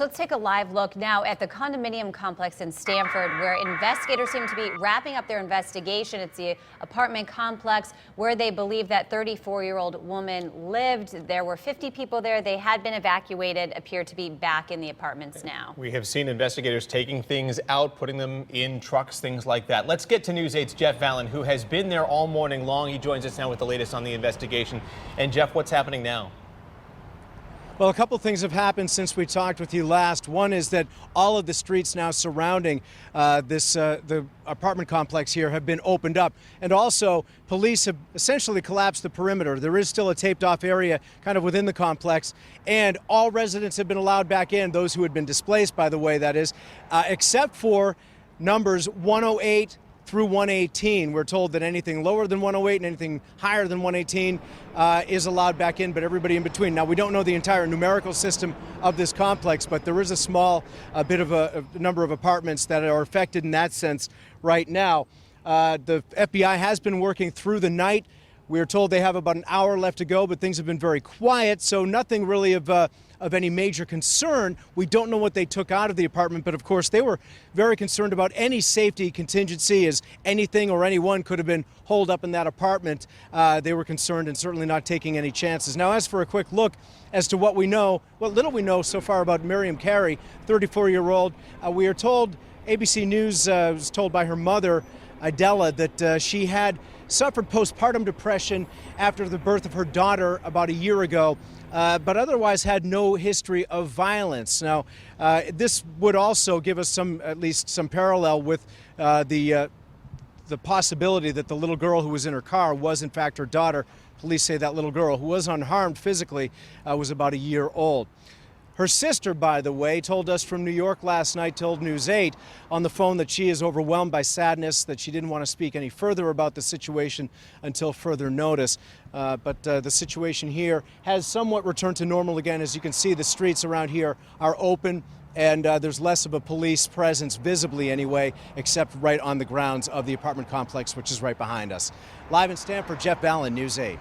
Let's take a live look now at the condominium complex in Stamford, where investigators seem to be wrapping up their investigation. It's the apartment complex where they believe that 34-year-old woman lived. There were 50 people there. They had been evacuated, appear to be back in the apartments now. We have seen investigators taking things out, putting them in trucks, things like that. Let's get to News 8's Jeff Vallon, who has been there all morning long. He joins us now with the latest on the investigation. And Jeff, what's happening now? Well, a couple things have happened since we talked with you last. One is that all of the streets now surrounding the apartment complex here have been opened up. And also, police have essentially collapsed the perimeter. There is still a taped-off area kind of within the complex. And all residents have been allowed back in, those who had been displaced, by the way, that is, except for numbers 108 through 118. We're told that anything lower than 108 and anything higher than 118 is allowed back in, but everybody in between. Now, we don't know the entire numerical system of this complex, but there is a small bit of a number of apartments that are affected in that sense right now. The FBI has been working through the night. We're told they have about an hour left to go, but things have been very quiet, so nothing really of any major concern. We don't know what they took out of the apartment, but of course they were very concerned about any safety contingency, as anything or anyone could have been holed up in that apartment. They were concerned and certainly not taking any chances. Now, as for a quick look as to what little we know so far about Miriam Carey, 34-year-old, we are told, ABC News was told by her mother, Idella, that she had suffered postpartum depression after the birth of her daughter about a year ago, but otherwise had no history of violence. Now, this would also give us at least some parallel with the possibility that the little girl who was in her car was in fact her daughter. Police say that little girl, who was unharmed physically, was about a year old. Her sister, by the way, told us from New York last night, told News 8 on the phone that she is overwhelmed by sadness, that she didn't want to speak any further about the situation until further notice. But the situation here has somewhat returned to normal again. As you can see, the streets around here are open, and there's less of a police presence, visibly anyway, except right on the grounds of the apartment complex, which is right behind us. Live in Stamford, Jeff Vallon, News 8.